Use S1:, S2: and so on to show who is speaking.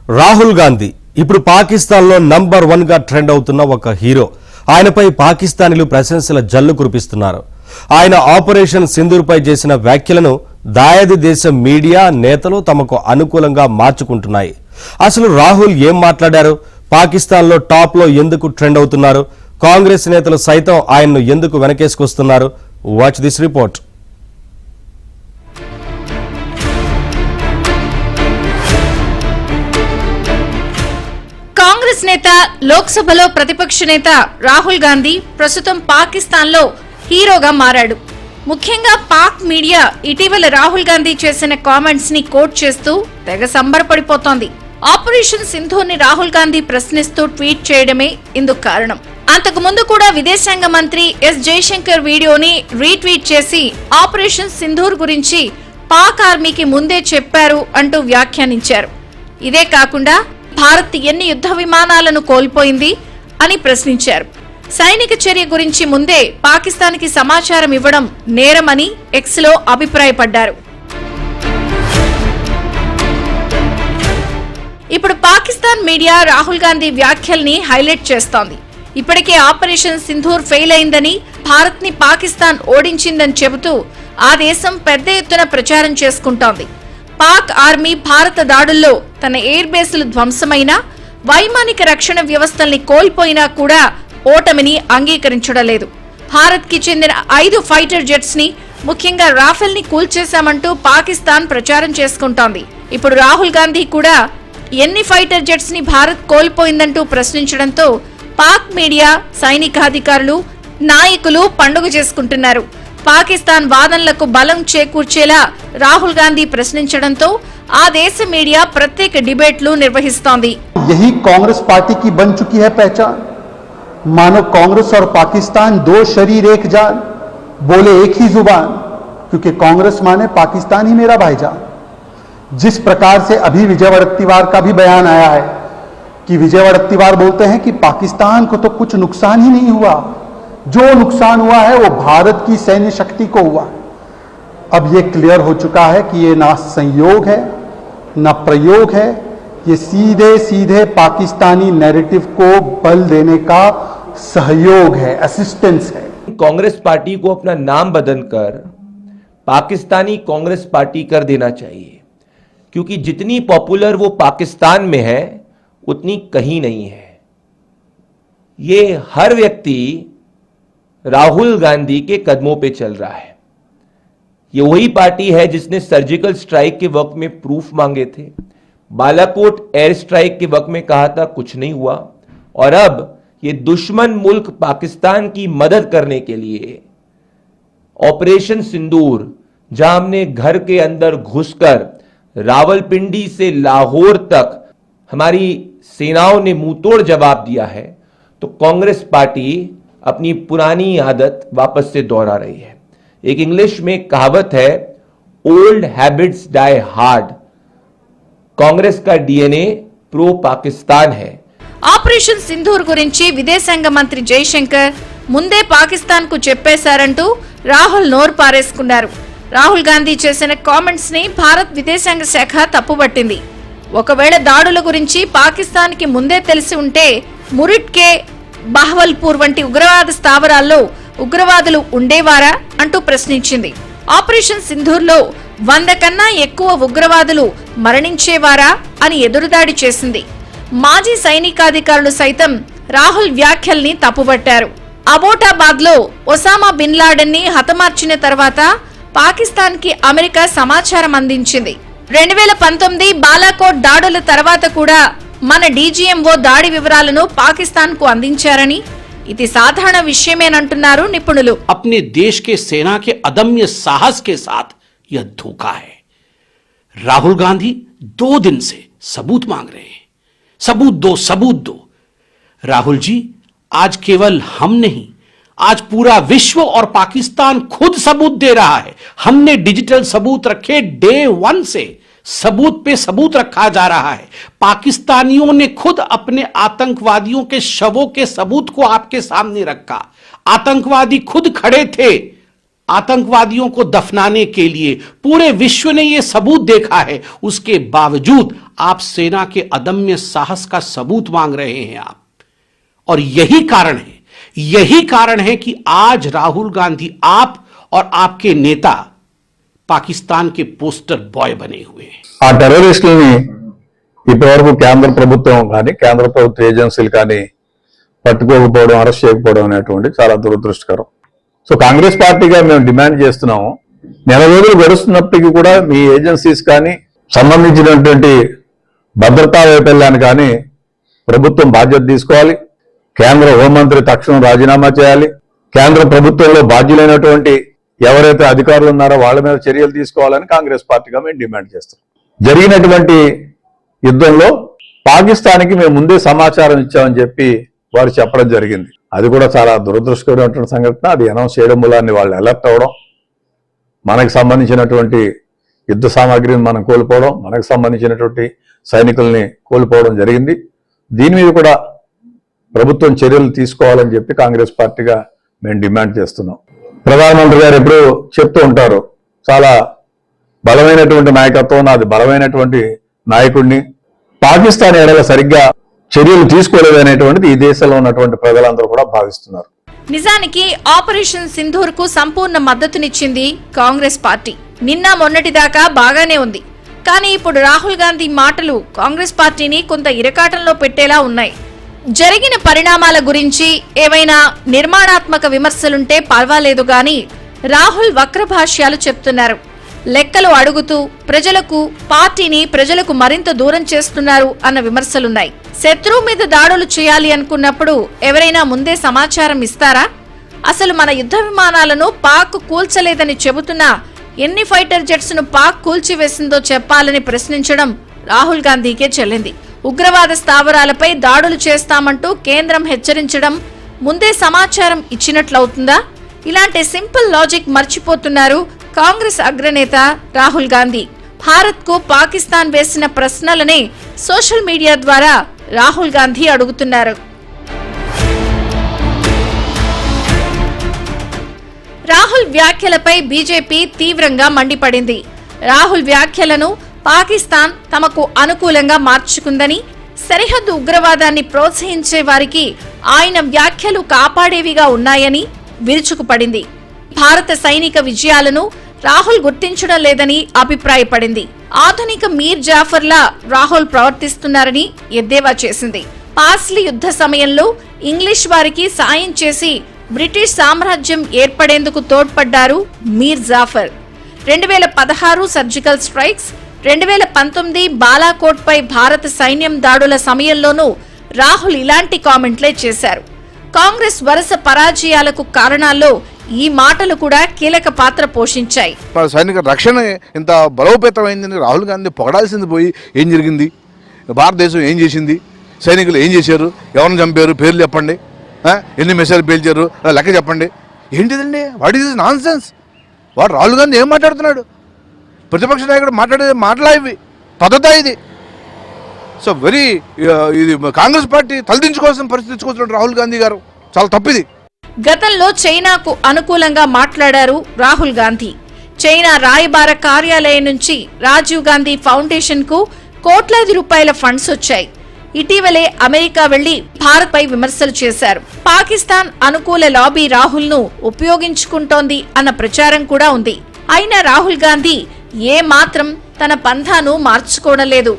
S1: రాహుల్ గాంధీ ఇప్పుడు పాకిస్తాన్లో నంబర్ 1 గా ట్రెండ్ అవుతున్న ఒక హీరో. ఆయనపై పాకిస్తానీలు ప్రశంసల జల్లు కురిపిస్తున్నారు. ఆయన ఆపరేషన్ సింధూర్పై చేసిన వ్యాఖ్యలను దాయాది దేశం మీడియా నేతలు తమకు అనుకూలంగా మార్చుకుంటున్నాయి. అసలు రాహుల్ ఏం మాట్లాడారు? పాకిస్తాన్లో టాప్లో ఎందుకు ట్రెండ్ అవుతున్నారు? కాంగ్రెస్ నేతలు సైతం ఆయన్ను ఎందుకు వెనకేసుకొస్తున్నారు? Watch this report.
S2: కాంగ్రెస్ నేత, లోక్సభలో ప్రతిపక్ష నేత రాహుల్ గాంధీ ప్రస్తుతం పాకిస్తాన్లో హీరోగా మారాడు. ముఖ్యంగా పాక్ మీడియా ఇటీవల రాహుల్ గాంధీ చేసిన కామెంట్స్ ని కోట్ చేస్తూ తెగ సంబరపడిపోతోంది. ఆపరేషన్ సింధూర్ ని రాహుల్ గాంధీ ప్రశ్నిస్తూ ట్వీట్ చేయడమే ఇందుకు కారణం. అంతకు ముందు కూడా విదేశాంగ మంత్రి ఎస్ జయశంకర్ వీడియోని రీట్వీట్ చేసి ఆపరేషన్ సింధూర్ గురించి పాక్ ఆర్మీకి ముందే చెప్పారు అంటూ వ్యాఖ్యానించారు. ఇదే కాకుండా భారత్ ఎన్ని యుద్ధ విమానాలను కోల్పోయింది అని ప్రశ్నించారు. సైనిక చర్య గురించి ముందే పాకిస్తాన్కి సమాచారం ఇవ్వడం నేరమని ఎక్స్లో అభిప్రాయపడ్డారు. ఇప్పుడు పాకిస్తాన్ మీడియా రాహుల్ గాంధీ వ్యాఖ్యల్ని హైలైట్ చేస్తోంది. ఇప్పటికే ఆపరేషన్ సింధూర్ ఫెయిల్ అయిందని, భారత్ ని పాకిస్తాన్ ఓడించిందని చెబుతూ ఆ దేశం పెద్ద ఎత్తున ప్రచారం చేసుకుంటోంది. పాక్ ఆర్మీ భారత దాడుల్లో తన ఎయిర్ బేసులు ధ్వంసమైన, వైమానిక రక్షణ వ్యవస్థల్ని కోల్పోయినా కూడా ఓటమిని అంగీకరించడం లేదు. భారత్ కి చెందిన 5 ఫైటర్ జెట్స్ ని, ముఖ్యంగా రాఫెల్ ని కూల్చేశామంటూ పాకిస్తాన్ ప్రచారం చేసుకుంటోంది. ఇప్పుడు రాహుల్ గాంధీ కూడా ఎన్ని ఫైటర్ జెట్స్ ని భారత్ కోల్పోయిందంటూ ప్రశ్నించడంతో పాక్ మీడియా, సైనికాధికారులు, నాయకులు పండుగ చేసుకుంటున్నారు. పాకిస్తాన్ వాదనలకు బలం చేకూర్చేలా రాహుల్ గాంధీ ప్రశ్నించడంతో ఆ దేశ మీడియా ప్రత్యేక డిబేట్లు నిర్వహిస్తోంది.
S3: यही कांग्रेस पार्टी की बन चुकी है पहचान। मानो कांग्रेस और पाकिस्तान दो शरीर एक जान, बोले एक ही जुबान, क्योंकि कांग्रेस माने पाकिस्तान ही मेरा भाईजान। जिस प्रकार से अभी विजय वड़त्तीवार का भी बयान आया है कि विजय वड़त्तीवार बोलते हैं कि पाकिस्तान को तो कुछ नुकसान ही नहीं हुआ, जो नुकसान हुआ है वो भारत की सैन्य शक्ति को हुआ। अब ये क्लियर हो चुका है कि ये ना संयोग है ना प्रयोग है, ये सीधे सीधे पाकिस्तानी नैरेटिव को बल देने का सहयोग है, असिस्टेंस है।
S4: कांग्रेस पार्टी को अपना नाम बदलकर पाकिस्तानी कांग्रेस पार्टी कर देना चाहिए, क्योंकि जितनी पॉपुलर वो पाकिस्तान में है उतनी कहीं नहीं है। ये हर व्यक्ति राहुल गांधी के कदमों पे चल रहा है। ये वही पार्टी है जिसने सर्जिकल स्ट्राइक के वक्त में प्रूफ मांगे थे, बालाकोट एयर स्ट्राइक के वक्त में कहा था कुछ नहीं हुआ, और अब ये दुश्मन मुल्क पाकिस्तान की मदद करने के लिए ऑपरेशन सिंदूर, जहां हमने घर के अंदर घुसकर रावलपिंडी से लाहौर तक हमारी सेनाओं ने मुंहतोड़ जवाब दिया है, तो कांग्रेस पार्टी अपनी पुरानी आदत वापस से दोहरा रही है। एक इंग्लिश में कहावत है, old habits die hard. Congress का डीएनए प्रो पाकिस्तान है।
S2: ఆపరేషన్ సింధూర్ గురించి విదేశాంగ మంత్రి జయశంకర్ ముందే పాకిస్తాన్ కు చెప్పేశారంటూ రాహుల్ నోరు పారేసుకున్నారు. రాహుల్ గాంధీ చేసిన కామెంట్స్ ని భారత్ విదేశాంగ శాఖ తప్పుపట్టింది. ఒకవేళ దాడుల గురించి పాకిస్తాన్ కి ముందే తెలిసి ఉంటే మురిట్కే, బహవల్పూర్ వంటి ఉగ్రవాద స్థావరాల్లో ఉగ్రవాదులు ఉండేవారా అంటూ ప్రశ్నించింది. ఆపరేషన్ సింధూర్లో 100 కన్నా ఎక్కువ ఉగ్రవాదులు మరణించేవారా అని ఎదురుదాడి చేసింది. మాజీ సైనికాధికారులు సైతం రాహుల్ వ్యాఖ్యల్ని తప్పుపట్టారు. అబోటాబాద్ లో ఒసామా బిన్ లాడెన్ ని హతమార్చిన తర్వాత పాకిస్తాన్ కి అమెరికా సమాచారం అందించింది. 2019 బాలాకోట్ దాడుల తర్వాత కూడా మన డీజీఎంఓ దాడి వివరాలను పాకిస్తాన్ కు అందించారని, ఇది సాధారణ విషయమేనంటున్నారు నిపుణులు.
S5: अपने देश के सेना के अदम्य साहस के साथ यह धोखा है। राहुल गांधी 2 दिन से सबूत मांग रहे हैं, सबूत दो, सबूत दो। राहुल जी, आज केवल हम नहीं, आज पूरा विश्व और पाकिस्तान खुद सबूत दे रहा है। हमने डिजिटल सबूत रखे, डे 1 से सबूत पे सबूत रखा जा रहा है। पाकिस्तानियों ने खुद अपने आतंकवादियों के शवों के सबूत को आपके सामने रखा। आतंकवादी खुद खड़े थे आतंकवादियों को दफनाने के लिए पूरे विश्व ने यह सबूत देखा है, उसके बावजूद आप सेना के अदम्य साहस का सबूत मांग रहे हैं आप। और यही कारण है कि आज राहुल गांधी आप और आपके नेता पाकिस्तान के पोस्टर बॉय बने हुए हैं।
S6: ఆ టెర్రరిస్టుల్ని ఇప్పటివరకు కేంద్ర ప్రభుత్వం కానీ కేంద్ర ప్రభుత్వ ఏజెన్సీలు కానీ పట్టుకోకపోవడం, అరెస్ట్ చేయకపోవడం అనేటువంటి చాలా దురదృష్టకరం. సో కాంగ్రెస్ పార్టీగా మేము డిమాండ్ చేస్తున్నాము, నెల రోజులు గడుస్తున్నప్పటికీ కూడా మీ ఏజెన్సీస్ కానీ సంబంధించినటువంటి భద్రతా వైఫల్యాన్ని కానీ ప్రభుత్వం బాధ్యత తీసుకోవాలి. కేంద్ర హోంమంత్రి తక్షణం రాజీనామా చేయాలి. కేంద్ర ప్రభుత్వంలో బాధ్యులైనటువంటి ఎవరైతే అధికారులు ఉన్నారో వాళ్ళ మీద చర్యలు తీసుకోవాలని కాంగ్రెస్ పార్టీగా మేము డిమాండ్ చేస్తాం. జరిగినటువంటి యుద్ధంలో పాకిస్తాన్కి మేము ముందే సమాచారం ఇచ్చామని చెప్పి వారు చెప్పడం జరిగింది. అది కూడా చాలా దురదృష్టకరమైనటువంటి సంఘటన. అది అనౌన్స్ చేయడం మూలాన్ని వాళ్ళు అలర్ట్ అవ్వడం, మనకు సంబంధించినటువంటి యుద్ధ సామాగ్రిని మనం కోల్పోవడం, మనకు సంబంధించినటువంటి సైనికుల్ని కోల్పోవడం జరిగింది. దీని మీద కూడా ప్రభుత్వం చర్యలు తీసుకోవాలని చెప్పి కాంగ్రెస్ పార్టీగా మేము డిమాండ్ చేస్తున్నాం. ప్రధానమంత్రి గారు ఎప్పుడూ చెప్తూ ఉంటారు, చాలా బలమైనటువంటి నాయకత్వం, నాది బలమైనటువంటి నాయకుడిని, పాకిస్తాన్ ఎడల సరిగ్గా చర్యలు తీసుకోలేదనేటువంటిది ఈ దేశంలో ఉన్నటువంటి ప్రజలందరూ కూడా భావిస్తున్నారు.
S2: నిజానికి ఆపరేషన్ సింధూర్ కు సంపూర్ణ మద్దతునిచ్చింది కాంగ్రెస్ పార్టీ. నిన్న మొన్నటిదాకా బాగానే ఉంది. కానీ ఇప్పుడు రాహుల్ గాంధీ మాటలు కాంగ్రెస్ పార్టీని కొంత ఇరకాటంలో పెట్టేలా ఉన్నాయి. జరిగిన పరిణామాల గురించి ఏవైనా నిర్మాణాత్మక విమర్శలుంటే పర్వాలేదు గాని రాహుల్ వక్రభాష్యాలు చెప్తున్నారు. లెక్కలు అడుగుతూ ప్రజలకు మరింత దూరం చేస్తున్నారు అన్న విమర్శలున్నాయి. శత్రువు మీద దాడులు చేయాలి అనుకున్నప్పుడు ఎవరైనా ముందే సమాచారం ఇస్తారా? అసలు మన యుద్ధ విమానాలను పాక్ కూల్చలేదని చెబుతున్నా ఎన్ని ఫైటర్ జెట్స్ ను పాక్ కూల్చివేసిందో చెప్పాలని ప్రశ్నించడం రాహుల్ గాంధీకే చెల్లింది. ఉగ్రవాద స్థావరాలపై దాడులు చేస్తామంటూ కేంద్రం హెచ్చరించడం ముందే సమాచారం ఇచ్చినట్లవుతుందా? ఇలాంటి సింపుల్ లాజిక్ మర్చిపోతున్నారు కాంగ్రెస్ అగ్రనేత రాహుల్ గాంధీ. భారత్ కు పాకిస్తాన్ వేసిన ప్రశ్నలనే సోషల్ మీడియా ద్వారా రాహుల్ గాంధీ అడుగుతున్నారు. రాహుల్ వ్యాఖ్యలపై బీజేపీ తీవ్రంగా మండిపడింది. రాహుల్ వ్యాఖ్యలను పాకిస్తాన్ తమకు అనుకూలంగా మార్చుకుందని, సరిహద్దు ఉగ్రవాదాన్ని ప్రోత్సహించే వారికి ఆయన వ్యాఖ్యలు కాపాడేవిగా ఉన్నాయని విరుచుకుపడింది. భారత సైనిక విజయాలను రాహుల్ గుర్తించడం లేదని అభిప్రాయపడింది. ఆధునిక మీర్ జాఫర్లా రాహుల్ ప్రవర్తిస్తున్నారని ఎద్దేవా చేసింది. పాస్లీ యుద్ధ సమయంలో ఇంగ్లీష్ వారికి సాయం చేసి బ్రిటిష్ సామ్రాజ్యం ఏర్పడేందుకు తోడ్పడ్డారు మీర్ జాఫర్. 2016 సర్జికల్ స్ట్రైక్స్, 2019 బాలాకోట్ పై భారత సైన్యం దాడుల సమయంలోనూ రాహుల్ ఇలాంటి కామెంట్లే చేశారు. కాంగ్రెస్ వరుస పరాజయాలకు కారణాల్లో ఈ మాటలు కూడా కీలక పాత్ర పోషించాయి.
S7: సైనిక రక్షణ ఇంత బలోపేతమైందని రాహుల్ గాంధీ పొగడాల్సింది పోయి ఏం జరిగింది, భారతదేశం ఏం చేసింది, సైనికులు ఏం చేశారు, ఎవరిని చంపారు, పేర్లు చెప్పండి, ఎన్ని మిసైల్ పేల్చారు లెక్క చెప్పండి. ఏంటిదండి, what is this non sense? వాడు రాహుల్ గాంధీ ఏం మాట్లాడుతున్నాడు? ప్రతిపక్ష నాయకుడు మాట్లాడే మాటలా ఇవి, పద్ధత ఇది. సో ఇది కాంగ్రెస్ పార్టీ తలదించుకోవాల్సిన పరిస్థితి తెచ్చుకుంటున్నాడు రాహుల్ గాంధీ గారు. చాలా తప్పిది.
S2: గతంలో చైనాకు అనుకూలంగా మాట్లాడారు రాహుల్ గాంధీ. చైనా రాయబార కార్యాలయం నుంచి రాజీవ్ గాంధీ ఫౌండేషన్ కు కోట్లాది రూపాయల ఫండ్స్ వచ్చాయి. ఇటీవలే అమెరికా వెళ్లి భారత్ పై విమర్శలు చేశారు. పాకిస్తాన్ అనుకూల లాబీ రాహుల్ ను ఉపయోగించుకుంటోంది అన్న ప్రచారం కూడా ఉంది. అయినా రాహుల్ గాంధీ ఏ మాత్రం తన పంథాను మార్చుకోవడం లేదు.